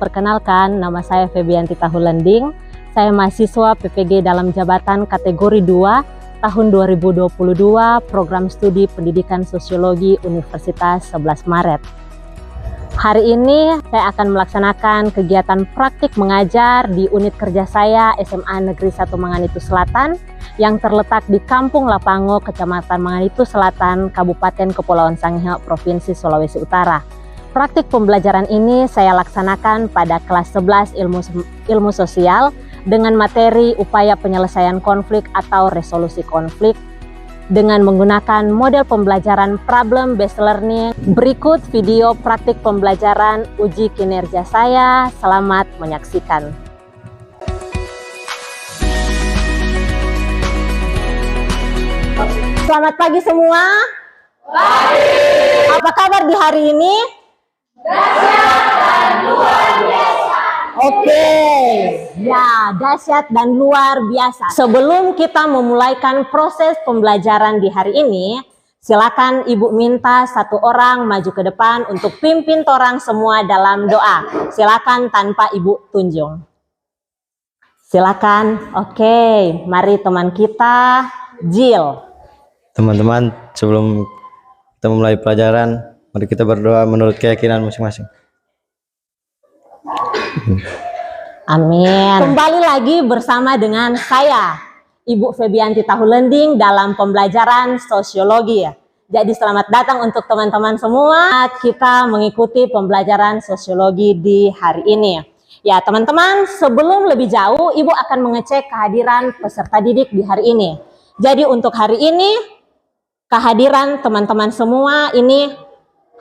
Perkenalkan, nama saya Febianti Tahulending. Saya mahasiswa PPG dalam jabatan kategori 2 tahun 2022 Program Studi Pendidikan Sosiologi Universitas 11 Maret. Hari ini saya akan melaksanakan kegiatan praktik mengajar di unit kerja saya SMA Negeri 1 Manganitu Selatan yang terletak di Kampung Lapango, Kecamatan Manganitu Selatan, Kabupaten Kepulauan Sangihe, Provinsi Sulawesi Utara. Praktik pembelajaran ini saya laksanakan pada kelas 11 ilmu sosial dengan materi upaya penyelesaian konflik atau resolusi konflik dengan menggunakan model pembelajaran problem based learning. Berikut video praktik pembelajaran uji kinerja saya. Selamat menyaksikan. Selamat pagi semua. Pagi. Apa kabar di hari ini? Dahsyat dan luar biasa. Oke, ya dahsyat dan luar biasa. Sebelum kita memulaikan proses pembelajaran di hari ini, silakan Ibu minta satu orang maju ke depan untuk pimpin torang semua dalam doa. Silakan tanpa Ibu tunjuk. Silakan. Oke, mari teman kita, Jill. Teman-teman, sebelum kita memulai pelajaran, mari kita berdoa menurut keyakinan masing-masing. Amin. Kembali lagi bersama dengan saya, Ibu Febianti Tahulending dalam pembelajaran sosiologi. Jadi selamat datang untuk teman-teman semua. Kita mengikuti pembelajaran sosiologi di hari ini. Ya teman-teman, sebelum lebih jauh, Ibu akan mengecek kehadiran peserta didik di hari ini. Jadi untuk hari ini, kehadiran teman-teman semua ini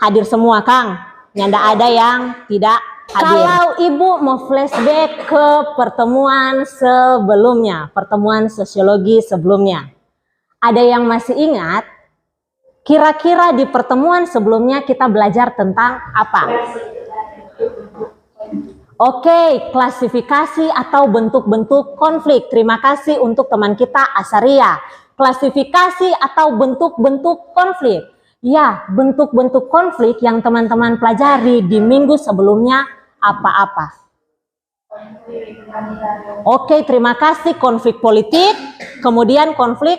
hadir semua, Kang. Nggak ada yang tidak hadir. Kalau Ibu mau flashback ke pertemuan sebelumnya, pertemuan sosiologi sebelumnya, ada yang masih ingat? Kira-kira di pertemuan sebelumnya kita belajar tentang apa? Oke, klasifikasi atau bentuk-bentuk konflik. Terima kasih untuk teman kita Asaria. Klasifikasi atau bentuk-bentuk konflik. Ya, bentuk-bentuk konflik yang teman-teman pelajari di minggu sebelumnya apa-apa? Oke, terima kasih. Konflik politik, kemudian konflik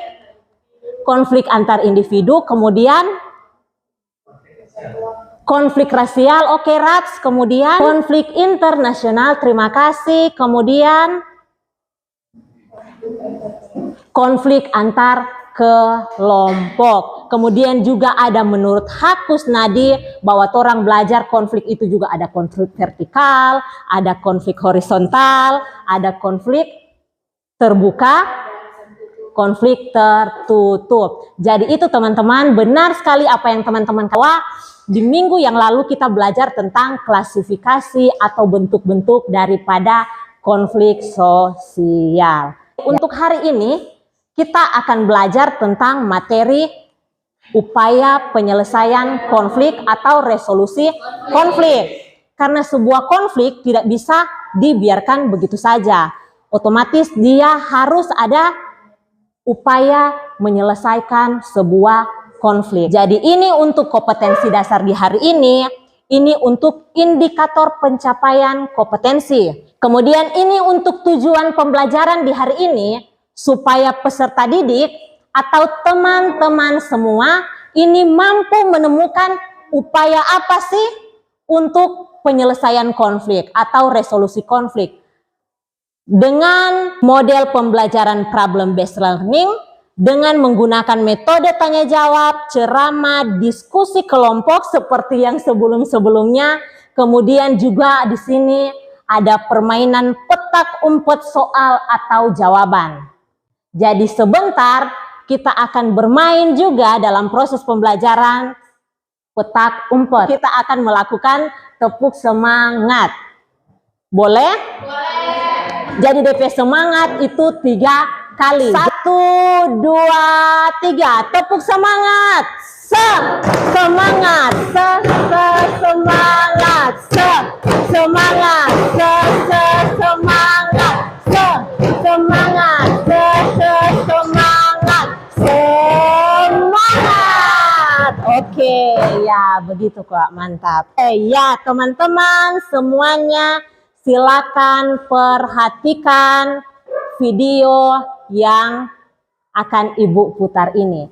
antar individu, kemudian konflik rasial, oke Rats, kemudian konflik internasional, terima kasih, kemudian konflik antar kelompok. Kemudian juga ada menurut Hak Kusnadi bahwa orang belajar konflik itu juga ada konflik vertikal, ada konflik horizontal, ada konflik terbuka, konflik tertutup. Jadi itu teman-teman, benar sekali apa yang teman-teman katakan. Di minggu yang lalu kita belajar tentang klasifikasi atau bentuk-bentuk daripada konflik sosial. Untuk hari ini kita akan belajar tentang materi upaya penyelesaian konflik atau resolusi konflik. Karena sebuah konflik tidak bisa dibiarkan begitu saja. Otomatis dia harus ada upaya menyelesaikan sebuah konflik. Jadi ini untuk kompetensi dasar di hari ini untuk indikator pencapaian kompetensi. Kemudian ini untuk tujuan pembelajaran di hari ini, supaya peserta didik atau teman-teman semua ini mampu menemukan upaya apa sih untuk penyelesaian konflik atau resolusi konflik. Dengan model pembelajaran problem based learning, dengan menggunakan metode tanya jawab, ceramah, diskusi kelompok seperti yang sebelum-sebelumnya. Kemudian juga di sini ada permainan petak umpet soal atau jawaban. Jadi sebentar kita akan bermain juga dalam proses pembelajaran petak umpet. Kita akan melakukan tepuk semangat. Boleh? Boleh. Jadi DP semangat itu 3 kali. 1, 2, 3. Tepuk semangat. Semangat. Semangat. Semangat. Semangat. Semangat. Semangat. Semangat. Oke, ya begitu kok, mantap. Ya teman-teman semuanya silakan perhatikan video yang akan Ibu putar ini.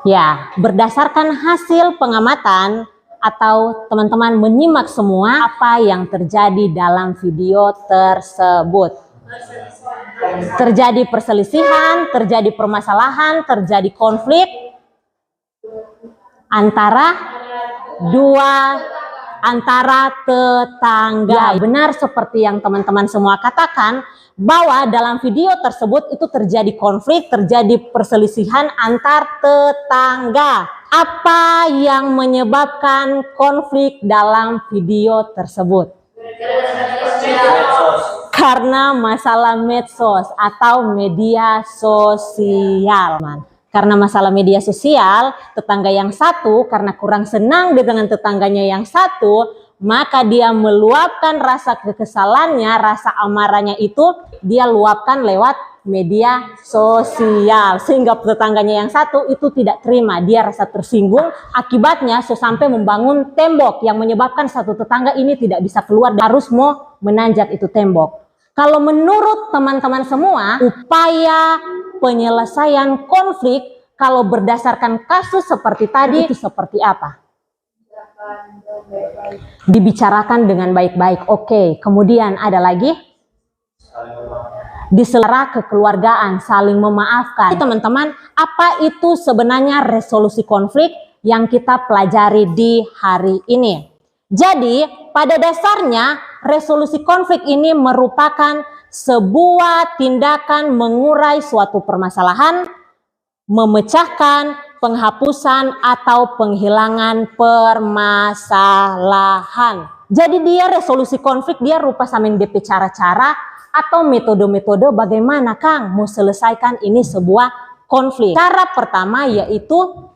Ya, berdasarkan hasil pengamatan atau teman-teman menyimak semua apa yang terjadi dalam video tersebut. Terjadi perselisihan, terjadi permasalahan, terjadi konflik antara tetangga. Ya, benar seperti yang teman-teman semua katakan, bahwa dalam video tersebut itu terjadi konflik, terjadi perselisihan antar tetangga. Apa yang menyebabkan konflik dalam video tersebut? Karena masalah medsos atau media sosial. Karena masalah media sosial, tetangga yang satu karena kurang senang dengan tetangganya yang satu, maka dia meluapkan rasa kekesalannya, rasa amarahnya itu dia luapkan lewat media sosial, sehingga tetangganya yang satu itu tidak terima, dia rasa tersinggung, akibatnya sampai membangun tembok yang menyebabkan satu tetangga ini tidak bisa keluar, harus mau menanjak itu tembok. Kalau menurut teman-teman semua, upaya penyelesaian konflik kalau berdasarkan kasus seperti tadi itu seperti apa? Dibicarakan dengan baik-baik. Oke, kemudian ada lagi? Diselera kekeluargaan, saling memaafkan. Teman-teman, apa itu sebenarnya resolusi konflik yang kita pelajari di hari ini? Jadi, pada dasarnya resolusi konflik ini merupakan sebuah tindakan mengurai suatu permasalahan, memecahkan, penghapusan atau penghilangan permasalahan. Jadi dia resolusi konflik, dia rupa samin DP cara-cara atau metode-metode bagaimana Kang mau selesaikan ini sebuah konflik. Cara pertama yaitu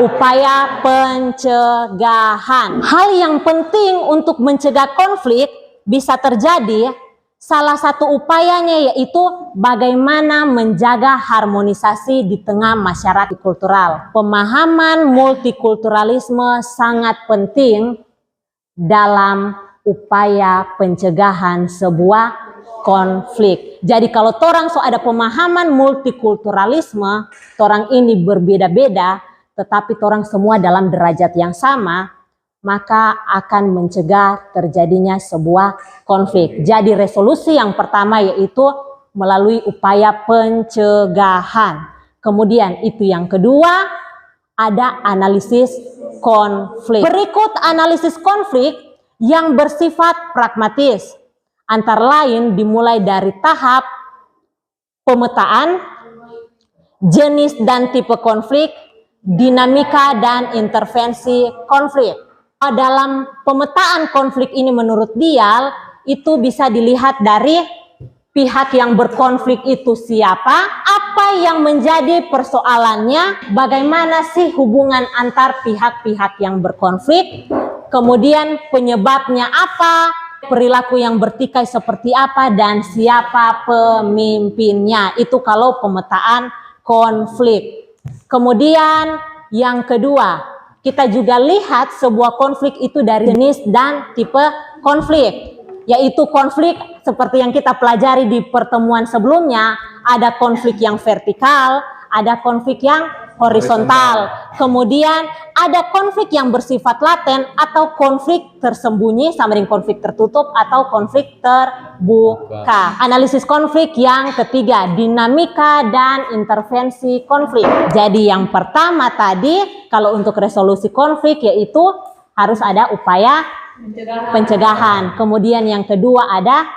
upaya pencegahan. Hal yang penting untuk mencegah konflik bisa terjadi, salah satu upayanya yaitu bagaimana menjaga harmonisasi di tengah masyarakat kultural. Pemahaman multikulturalisme sangat penting dalam upaya pencegahan sebuah konflik. Jadi kalau torang ada pemahaman multikulturalisme, torang ini berbeda-beda, tetapi torang semua dalam derajat yang sama, maka akan mencegah terjadinya sebuah konflik. Jadi resolusi yang pertama yaitu melalui upaya pencegahan. Kemudian itu yang kedua, ada analisis konflik. Berikut analisis konflik yang bersifat pragmatis. Antara lain dimulai dari tahap pemetaan, jenis dan tipe konflik, dinamika dan intervensi konflik. Dalam pemetaan konflik ini menurut Dial, itu bisa dilihat dari pihak yang berkonflik itu siapa, apa yang menjadi persoalannya, bagaimana sih hubungan antar pihak-pihak yang berkonflik, kemudian penyebabnya apa, perilaku yang bertikai seperti apa, dan siapa pemimpinnya. Itu kalau pemetaan konflik. Kemudian yang kedua, kita juga lihat sebuah konflik itu dari jenis dan tipe konflik. Yaitu konflik seperti yang kita pelajari di pertemuan sebelumnya, ada konflik yang vertikal, ada konflik yang horizontal. Kemudian ada konflik yang bersifat laten atau konflik tersembunyi sama dengan konflik tertutup atau konflik terbuka. Analisis konflik yang ketiga, dinamika dan intervensi konflik. Jadi yang pertama tadi, kalau untuk resolusi konflik yaitu harus ada upaya pencegahan. Kemudian yang kedua ada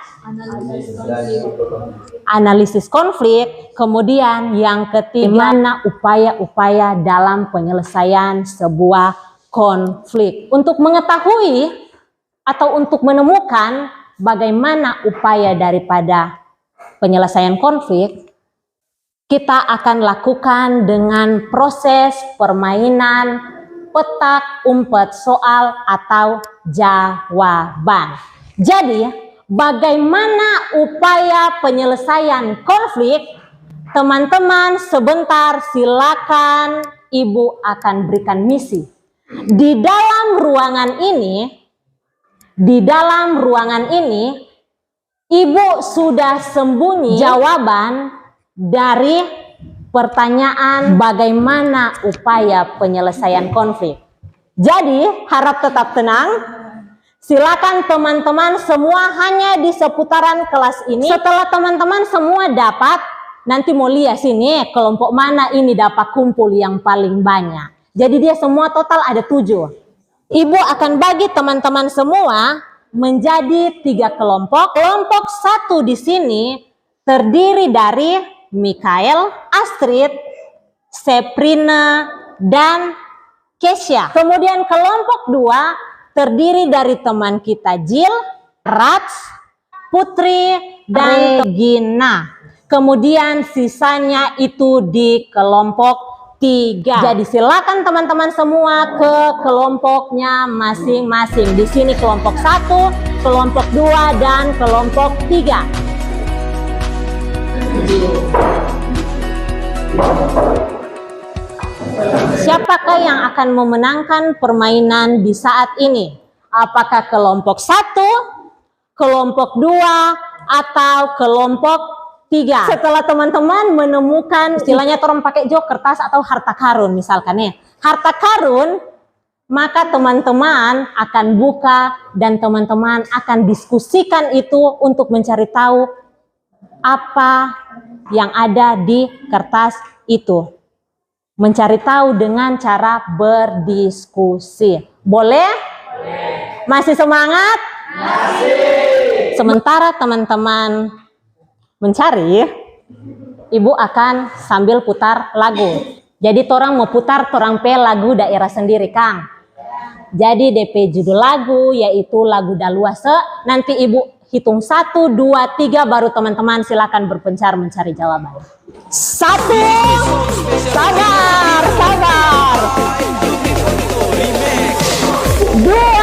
analisis konflik. Kemudian yang ketiga, mana upaya-upaya dalam penyelesaian sebuah konflik. Untuk mengetahui atau untuk menemukan bagaimana upaya daripada penyelesaian konflik, kita akan lakukan dengan proses permainan petak umpet soal atau jawaban. Jadi, bagaimana upaya penyelesaian konflik? Teman-teman, sebentar silakan Ibu akan berikan misi. Di dalam ruangan ini, Ibu sudah sembunyi jawaban dari pertanyaan bagaimana upaya penyelesaian konflik. Jadi, harap tetap tenang. Silakan teman-teman semua hanya di seputaran kelas ini. Setelah teman-teman semua dapat, nanti mau lihat sini kelompok mana ini dapat kumpul yang paling banyak. Jadi dia semua total ada 7. Ibu akan bagi teman-teman semua menjadi 3 kelompok. Kelompok 1 di sini terdiri dari Mikael, Astrid, Seprina, dan Kesha. Kemudian kelompok 2 terdiri dari teman kita Jill, Rats, Putri, dan Regina. Kemudian sisanya itu di kelompok 3. Jadi silakan teman-teman semua ke kelompoknya masing-masing. Di sini kelompok 1, kelompok 2, dan kelompok 3. Siapakah yang akan memenangkan permainan di saat ini? Apakah kelompok 1, kelompok 2, atau kelompok 3? Setelah teman-teman menemukan, istilahnya orang pakai jok kertas atau harta karun misalkan ya. Harta karun, maka teman-teman akan buka dan teman-teman akan diskusikan itu untuk mencari tahu apa yang ada di kertas itu. Mencari tahu dengan cara berdiskusi. Boleh? Masih semangat? Masih. Sementara teman-teman mencari, Ibu akan sambil putar lagu. Jadi torang mau putar torang pe lagu daerah sendiri, Kang. Jadi DP judul lagu yaitu lagu Daluase. Nanti Ibu hitung 1, 2, 3 baru teman-teman silakan berpencar mencari jawaban. 1, sabar, 2, 3.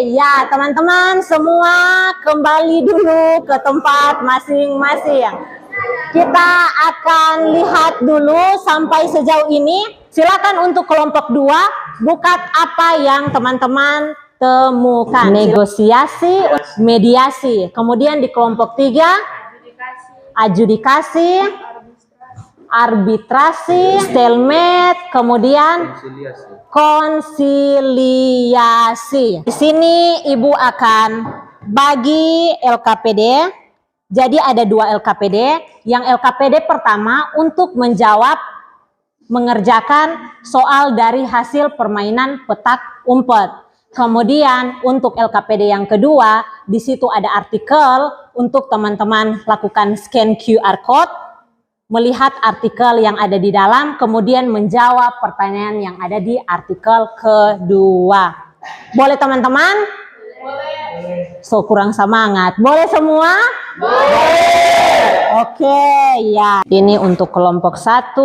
Ya teman-teman semua kembali dulu ke tempat masing-masing. Kita akan lihat dulu sampai sejauh ini. Silakan untuk kelompok 2 buka apa yang teman-teman temukan. Negosiasi, mediasi. Kemudian di kelompok 3 adjudikasi, arbitrasi, stalemate, kemudian konsiliasi. Di sini Ibu akan bagi LKPD. Jadi ada 2 LKPD. Yang LKPD pertama untuk mengerjakan soal dari hasil permainan petak umpet. Kemudian untuk LKPD yang kedua, di situ ada artikel untuk teman-teman lakukan scan QR code melihat artikel yang ada di dalam, kemudian menjawab pertanyaan yang ada di artikel kedua. Boleh teman-teman? Boleh. So kurang semangat. Boleh semua? Boleh. Oke, ya. Ini untuk kelompok 1,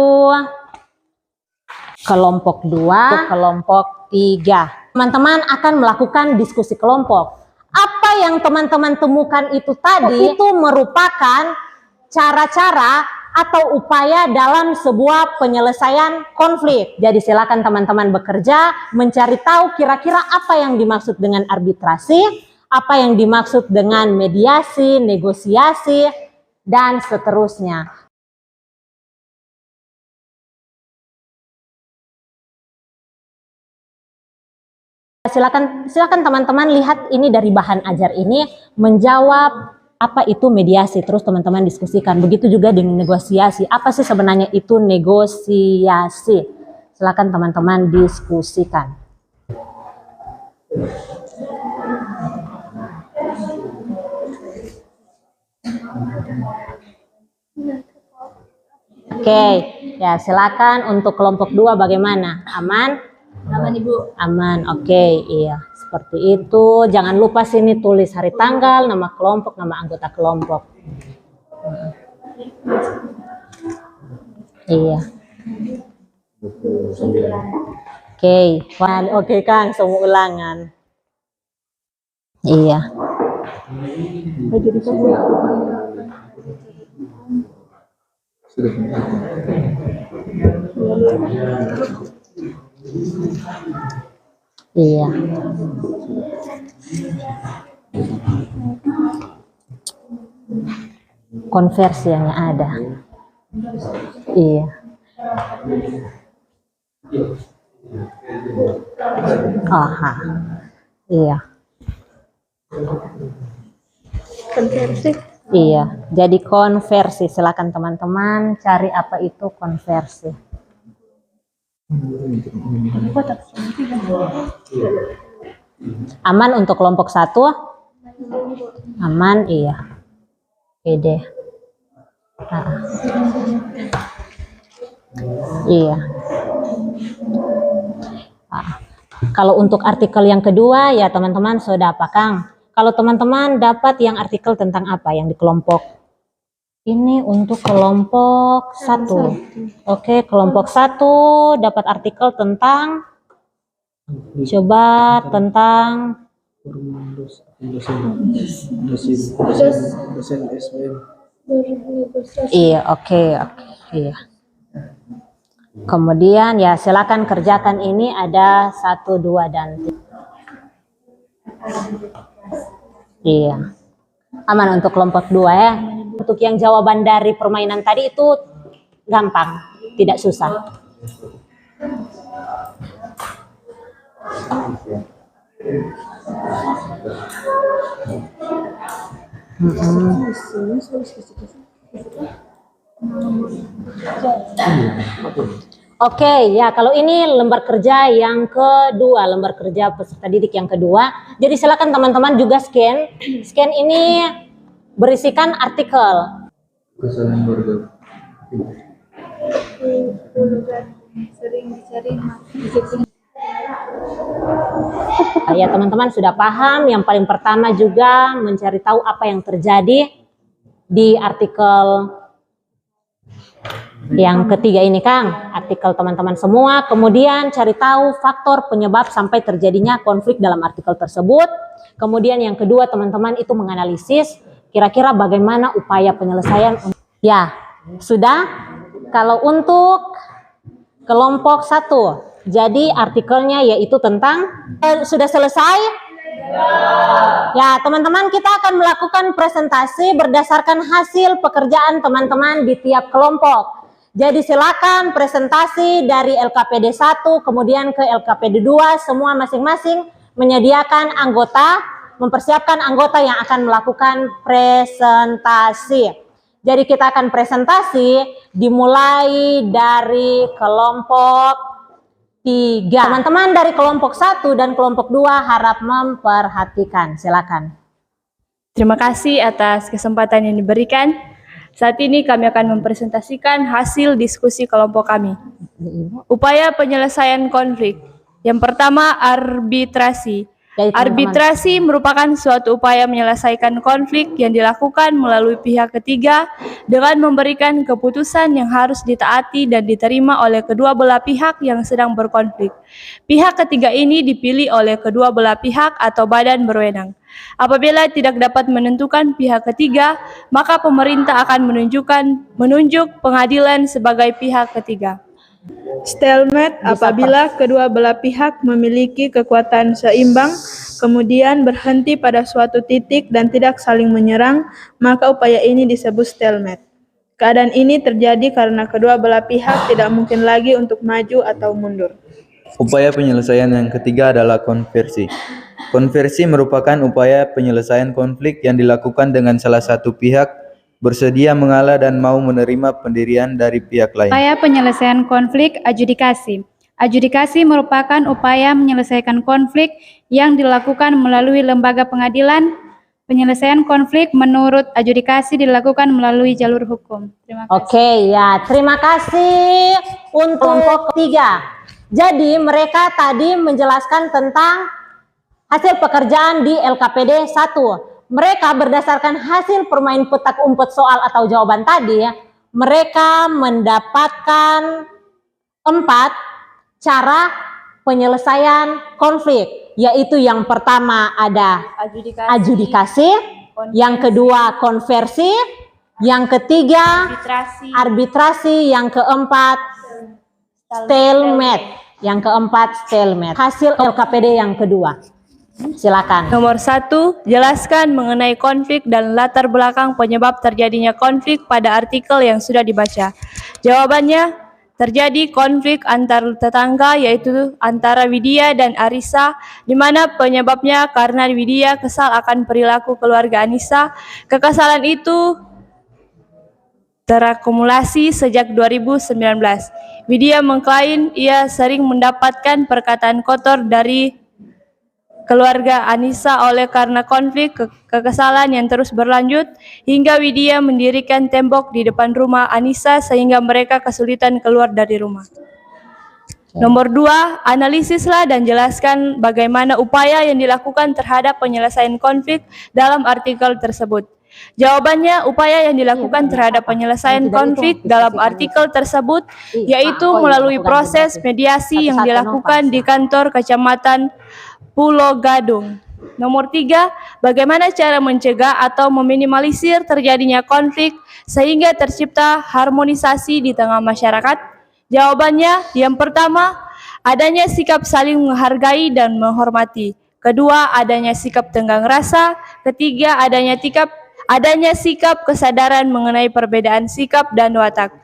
kelompok 2, kelompok 3. Teman-teman akan melakukan diskusi kelompok. Apa yang teman-teman temukan itu tadi itu merupakan cara-cara atau upaya dalam sebuah penyelesaian konflik. Jadi silakan teman-teman bekerja mencari tahu kira-kira apa yang dimaksud dengan arbitrasi, apa yang dimaksud dengan mediasi, negosiasi, dan seterusnya. Silakan teman-teman lihat ini dari bahan ajar ini, menjawab apa itu mediasi, terus teman-teman diskusikan. Begitu juga dengan negosiasi. Apa sih sebenarnya itu negosiasi? Silakan teman-teman diskusikan. Oke, ya silakan untuk kelompok 2 bagaimana? Aman? Aman Ibu. Aman, oke, iya. Seperti itu. Jangan lupa sini tulis hari tanggal, nama kelompok, nama anggota kelompok. Iya. Oke Kang, semua ulangan. Iya. Iya. Konversi yang ada. Iya. Aha. Iya. Konversi. Iya. Jadi konversi. Silakan teman-teman cari apa itu konversi. Aman untuk kelompok 1? Aman, iya. Oke deh. Iya. Kalau untuk artikel yang kedua ya teman-teman sudah apa Kang? Kalau teman-teman dapat yang artikel tentang apa yang di kelompok? Ini untuk kelompok 1. Oke, kelompok 1 dapat artikel tentang tentang dosen SBM. Iya, oke, iya. Kemudian ya silakan kerjakan ini ada 1, 2 dan 3. Iya. Aman untuk kelompok 2 ya. Untuk yang jawaban dari permainan tadi itu gampang, tidak susah. Oke, ya kalau ini lembar kerja yang kedua, lembar kerja peserta didik yang kedua. Jadi silakan teman-teman juga scan. Scan ini berisikan artikel. Kesalahan keluarga. Sering dicari. Ya teman-teman sudah paham. Yang paling pertama juga mencari tahu apa yang terjadi di artikel yang ketiga ini Kang, artikel teman-teman semua. Kemudian cari tahu faktor penyebab sampai terjadinya konflik dalam artikel tersebut. Kemudian yang kedua teman-teman itu menganalisis kira-kira bagaimana upaya penyelesaian. Ya, sudah. Kalau untuk kelompok 1, jadi artikelnya yaitu tentang sudah selesai? Ya, teman-teman kita akan melakukan presentasi berdasarkan hasil pekerjaan teman-teman di tiap kelompok. Jadi silakan presentasi dari LKPD 1 kemudian ke LKPD 2 semua masing-masing menyediakan anggota, mempersiapkan anggota yang akan melakukan presentasi. Jadi kita akan presentasi dimulai dari kelompok 3. Teman-teman dari kelompok 1 dan kelompok 2 harap memperhatikan. Silakan. Terima kasih atas kesempatan yang diberikan. Saat ini kami akan mempresentasikan hasil diskusi kelompok kami. Upaya penyelesaian konflik. Yang pertama, arbitrasi. Jadi, teman-teman, Arbitrasi merupakan suatu upaya menyelesaikan konflik yang dilakukan melalui pihak ketiga dengan memberikan keputusan yang harus ditaati dan diterima oleh kedua belah pihak yang sedang berkonflik. Pihak ketiga ini dipilih oleh kedua belah pihak atau badan berwenang. Apabila tidak dapat menentukan pihak ketiga, maka pemerintah akan menunjuk pengadilan sebagai pihak ketiga. Stalemate apabila kedua belah pihak memiliki kekuatan seimbang, kemudian berhenti pada suatu titik dan tidak saling menyerang, maka upaya ini disebut stalemate. Keadaan ini terjadi karena kedua belah pihak tidak mungkin lagi untuk maju atau mundur. Upaya penyelesaian yang ketiga adalah konversi. Konversi merupakan upaya penyelesaian konflik yang dilakukan dengan salah satu pihak bersedia mengalah dan mau menerima pendirian dari pihak lain. Upaya penyelesaian konflik adjudikasi. Adjudikasi merupakan upaya menyelesaikan konflik yang dilakukan melalui lembaga pengadilan. Penyelesaian konflik menurut adjudikasi dilakukan melalui jalur hukum. Terima kasih. Oke, ya, terima kasih untuk kelompok 3. Jadi mereka tadi menjelaskan tentang hasil pekerjaan di LKPD 1. Mereka berdasarkan hasil permain petak umpet soal atau jawaban tadi, mereka mendapatkan 4 cara penyelesaian konflik, yaitu yang pertama ada adjudikasi, yang kedua konversi, yang ketiga arbitrasi, yang keempat stalemate, hasil LKPD yang kedua. Silakan. Nomor 1, jelaskan mengenai konflik dan latar belakang penyebab terjadinya konflik pada artikel yang sudah dibaca. Jawabannya, terjadi konflik antar tetangga yaitu antara Widya dan Arisa, di mana penyebabnya karena Widya kesal akan perilaku keluarga Anissa. Kekesalan itu terakumulasi sejak 2019. Widya mengklaim ia sering mendapatkan perkataan kotor dari keluarga Anissa oleh karena konflik kekesalan yang terus berlanjut hingga Widya mendirikan tembok di depan rumah Anissa sehingga mereka kesulitan keluar dari rumah. Nomor 2, analisislah dan jelaskan bagaimana upaya yang dilakukan terhadap penyelesaian konflik dalam artikel tersebut. Jawabannya, upaya yang dilakukan terhadap penyelesaian konflik dalam artikel tersebut yaitu melalui proses mediasi yang dilakukan di kantor Kecamatan Pulau Gadung. Nomor 3, bagaimana cara mencegah atau meminimalisir terjadinya konflik sehingga tercipta harmonisasi di tengah masyarakat? Jawabannya, yang pertama, adanya sikap saling menghargai dan menghormati. Kedua, adanya sikap tenggang rasa. Ketiga, adanya sikap kesadaran mengenai perbedaan sikap dan watak.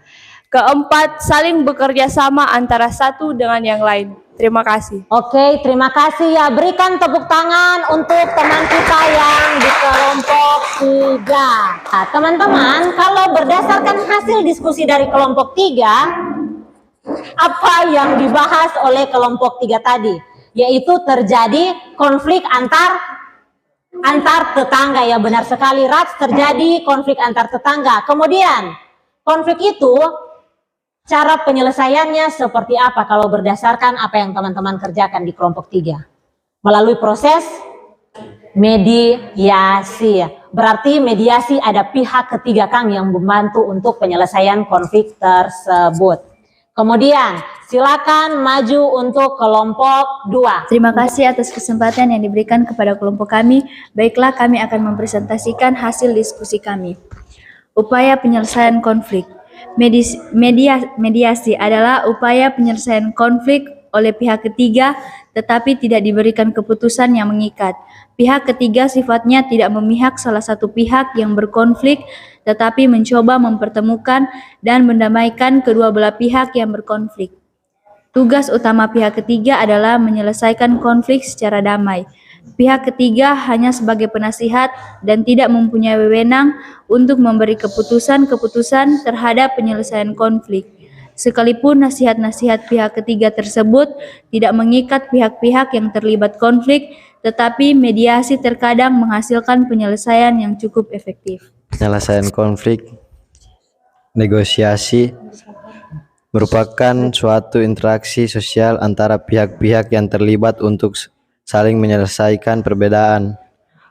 Keempat, saling bekerja sama antara satu dengan yang lain. Terima kasih. Oke, terima kasih ya. Berikan tepuk tangan untuk teman kita yang di kelompok 3. Nah, teman-teman, kalau berdasarkan hasil diskusi dari kelompok 3, apa yang dibahas oleh kelompok 3 tadi? Yaitu terjadi konflik antar tetangga, ya, benar sekali Rats, terjadi konflik antar tetangga. Kemudian konflik itu cara penyelesaiannya seperti apa kalau berdasarkan apa yang teman-teman kerjakan di kelompok 3? Melalui proses mediasi. Berarti mediasi ada pihak ketiga Kang yang membantu untuk penyelesaian konflik tersebut. Kemudian silakan maju untuk kelompok 2. Terima kasih atas kesempatan yang diberikan kepada kelompok kami. Baiklah, kami akan mempresentasikan hasil diskusi kami. Upaya penyelesaian konflik. Mediasi adalah upaya penyelesaian konflik oleh pihak ketiga tetapi tidak diberikan keputusan yang mengikat. Pihak ketiga sifatnya tidak memihak salah satu pihak yang berkonflik tetapi mencoba mempertemukan dan mendamaikan kedua belah pihak yang berkonflik. Tugas utama pihak ketiga adalah menyelesaikan konflik secara damai. Pihak ketiga hanya sebagai penasihat dan tidak mempunyai wewenang untuk memberi keputusan-keputusan terhadap penyelesaian konflik. Sekalipun nasihat-nasihat pihak ketiga tersebut tidak mengikat pihak-pihak yang terlibat konflik, tetapi mediasi terkadang menghasilkan penyelesaian yang cukup efektif. Penyelesaian konflik negosiasi merupakan suatu interaksi sosial antara pihak-pihak yang terlibat untuk saling menyelesaikan perbedaan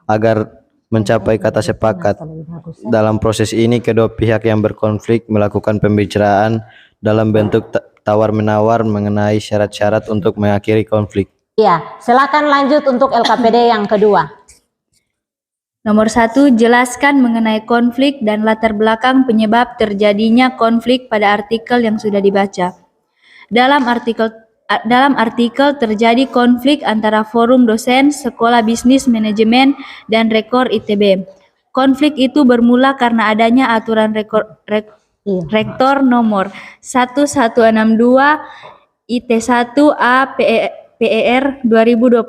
agar mencapai kata sepakat. Dalam proses ini, kedua pihak yang berkonflik melakukan pembicaraan dalam bentuk tawar-menawar mengenai syarat-syarat untuk mengakhiri konflik. Ya, silakan lanjut untuk LKPD yang kedua. Nomor 1, jelaskan mengenai konflik dan latar belakang penyebab terjadinya konflik pada artikel yang sudah dibaca. Dalam artikel terjadi konflik antara Forum Dosen Sekolah Bisnis Manajemen dan Rektor ITB. Konflik itu bermula karena adanya aturan Rektor nomor 1162 IT1A PER 2021.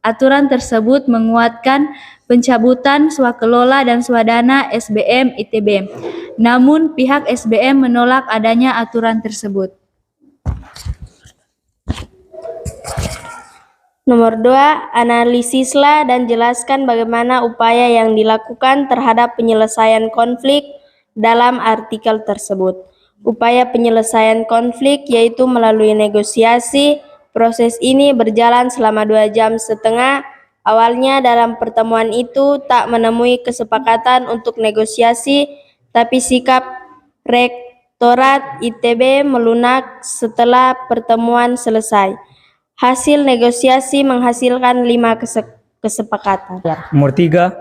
Aturan tersebut menguatkan pencabutan swakelola dan swadana SBM ITB. Namun pihak SBM menolak adanya aturan tersebut. Nomor 2, analisislah dan jelaskan bagaimana upaya yang dilakukan terhadap penyelesaian konflik dalam artikel tersebut. Upaya penyelesaian konflik yaitu melalui negosiasi. Proses ini berjalan selama 2,5 jam. Awalnya dalam pertemuan itu tak menemui kesepakatan untuk negosiasi, tapi sikap Rektorat ITB melunak setelah pertemuan selesai. Hasil negosiasi menghasilkan 5 kesepakatan. Nomor 3,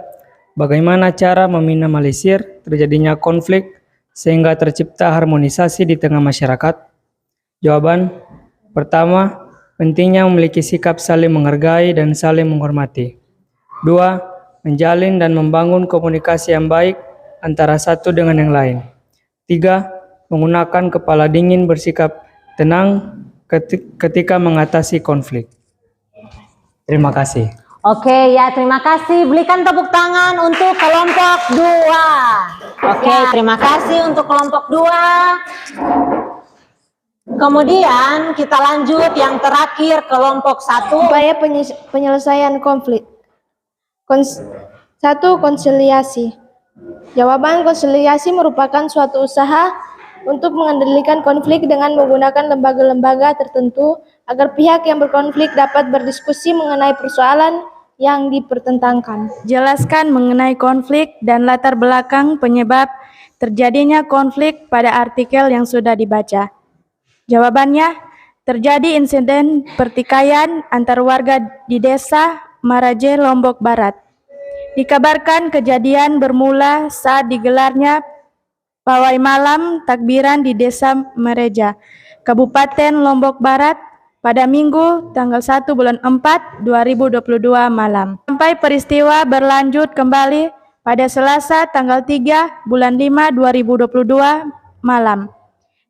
bagaimana cara meminimalisir terjadinya konflik sehingga tercipta harmonisasi di tengah masyarakat? Jawaban pertama, pentingnya memiliki sikap saling menghargai dan saling menghormati. 2, menjalin dan membangun komunikasi yang baik antara satu dengan yang lain. 3, menggunakan kepala dingin bersikap tenang ketika mengatasi konflik. Terima kasih. Oke, ya terima kasih. Berikan tepuk tangan untuk kelompok 2. Oke, terima kasih untuk kelompok 2. Kemudian kita lanjut yang terakhir kelompok 1. Upaya penyelesaian konflik. 1. Konsiliasi. Jawaban, konsiliasi merupakan suatu usaha untuk mengendalikan konflik dengan menggunakan lembaga-lembaga tertentu agar pihak yang berkonflik dapat berdiskusi mengenai persoalan yang dipertentangkan. Jelaskan mengenai konflik dan latar belakang penyebab terjadinya konflik pada artikel yang sudah dibaca. Jawabannya, terjadi insiden pertikaian antar warga di desa Maraje, Lombok Barat. Dikabarkan kejadian bermula saat digelarnya pawai malam takbiran di desa Mereja, Kabupaten Lombok Barat pada Minggu tanggal 1 bulan 4 2022 malam. Sampai peristiwa berlanjut kembali pada Selasa tanggal 3 bulan 5 2022 malam.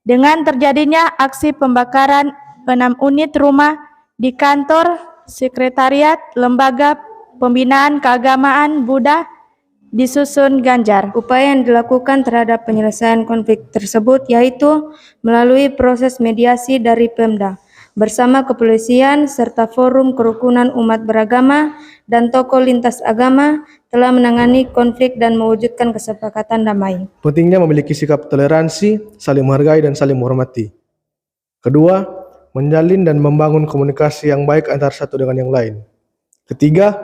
Dengan terjadinya aksi pembakaran 6 unit rumah di kantor sekretariat Lembaga Pembinaan Keagamaan Buddha di Susun Ganjar. Upaya yang dilakukan terhadap penyelesaian konflik tersebut yaitu melalui proses mediasi dari Pemda bersama kepolisian serta forum kerukunan umat beragama dan tokoh lintas agama telah menangani konflik dan mewujudkan kesepakatan damai. Pentingnya memiliki sikap toleransi, saling menghargai dan saling menghormati. Kedua, menjalin dan membangun komunikasi yang baik antara satu dengan yang lain. Ketiga,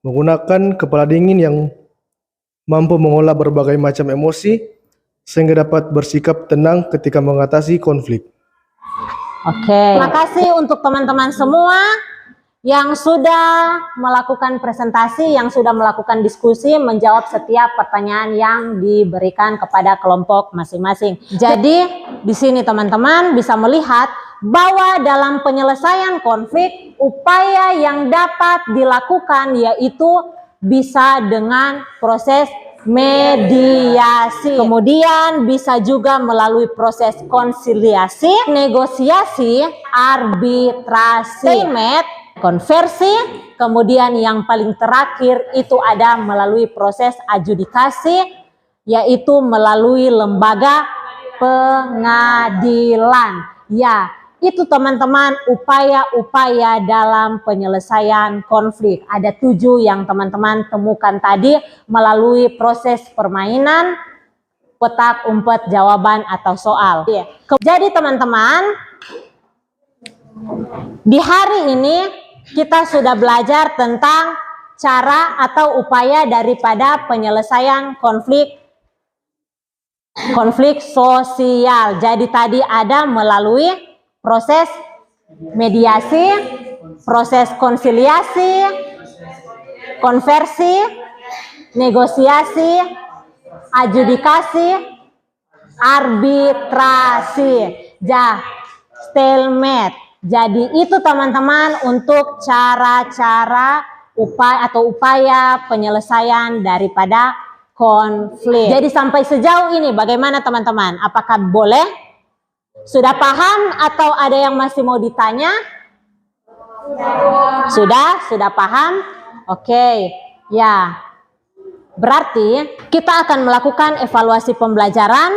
menggunakan kepala dingin yang mampu mengolah berbagai macam emosi sehingga dapat bersikap tenang ketika mengatasi konflik. Oke, terima kasih untuk teman-teman semua yang sudah melakukan presentasi, yang sudah melakukan diskusi, menjawab setiap pertanyaan yang diberikan kepada kelompok masing-masing. Jadi, di sini teman-teman bisa melihat bahwa dalam penyelesaian konflik, upaya yang dapat dilakukan yaitu bisa dengan proses mediasi, kemudian bisa juga melalui proses konsiliasi, negosiasi, arbitrasi, konversi, kemudian yang paling terakhir itu ada melalui proses adjudikasi, yaitu melalui lembaga pengadilan. Ya, itu teman-teman upaya-upaya dalam penyelesaian konflik. Ada 7 yang teman-teman temukan tadi melalui proses permainan, petak umpet jawaban atau soal. Jadi teman-teman, di hari ini kita sudah belajar tentang cara atau upaya daripada penyelesaian konflik sosial. Jadi tadi ada melalui proses mediasi, proses konsiliasi, konversi, negosiasi, adjudikasi, arbitrasi, stalemate. Jadi itu teman-teman untuk cara-cara upaya penyelesaian daripada konflik. Jadi sampai sejauh ini bagaimana teman-teman? Apakah boleh? Sudah paham atau ada yang masih mau ditanya? Sudah paham? Oke, ya. Berarti kita akan melakukan evaluasi pembelajaran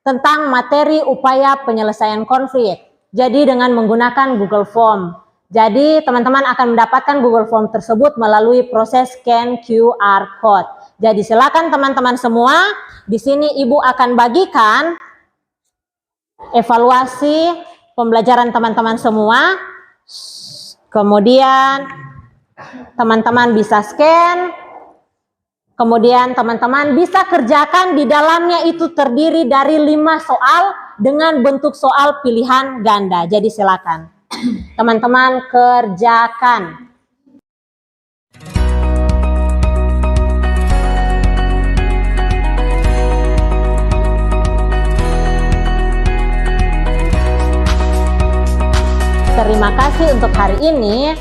tentang materi upaya penyelesaian konflik. Jadi dengan menggunakan Google Form. Jadi teman-teman akan mendapatkan Google Form tersebut melalui proses scan QR code. Jadi silakan teman-teman semua, di sini Ibu akan bagikan evaluasi pembelajaran teman-teman semua. Kemudian teman-teman bisa scan. Kemudian teman-teman bisa kerjakan, di dalamnya itu terdiri dari 5 soal dengan bentuk soal pilihan ganda. Jadi silakan teman-teman kerjakan. Terima kasih untuk hari ini.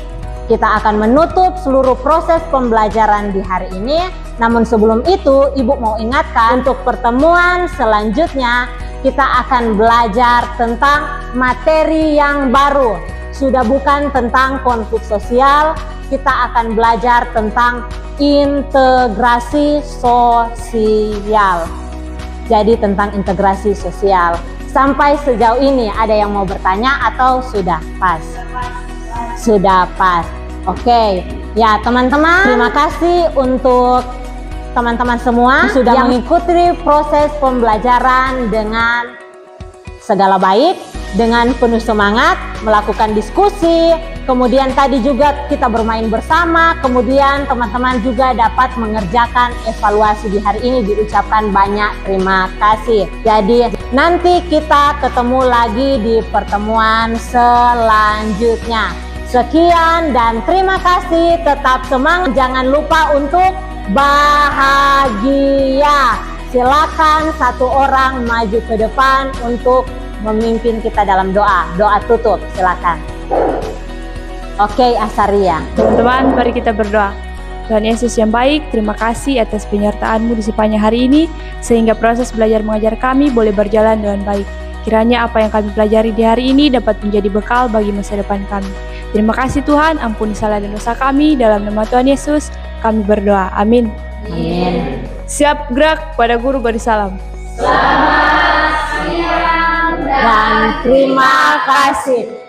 Kita akan menutup seluruh proses pembelajaran di hari ini. Namun sebelum itu, Ibu mau ingatkan untuk pertemuan selanjutnya kita akan belajar tentang materi yang baru. Sudah bukan tentang konflik sosial, kita akan belajar tentang integrasi sosial. Jadi tentang integrasi sosial. Sampai sejauh ini ada yang mau bertanya atau sudah pas? Sudah pas. Oke. Ya teman-teman, terima kasih untuk teman-teman semua sudah mengikuti proses pembelajaran dengan segala baik, dengan penuh semangat, melakukan diskusi, kemudian tadi juga kita bermain bersama, kemudian teman-teman juga dapat mengerjakan evaluasi di hari ini. Diucapkan banyak terima kasih. Jadi nanti kita ketemu lagi di pertemuan selanjutnya. Sekian dan terima kasih, tetap semangat, jangan lupa untuk bahagia. Silakan satu orang maju ke depan untuk memimpin kita dalam doa. Doa tutup, silakan. Oke, Asaria. Teman-teman, mari kita berdoa. Tuhan Yesus yang baik, terima kasih atas penyertaan-Mu di sepanjang hari ini, sehingga proses belajar mengajar kami boleh berjalan dengan baik. Kiranya apa yang kami pelajari di hari ini dapat menjadi bekal bagi masa depan kami. Terima kasih Tuhan, ampuni salah dan dosa kami, dalam nama Tuhan Yesus kami berdoa. Amin. Amin. Siap gerak, pada guru beri salam. Selamat siang dan terima kasih.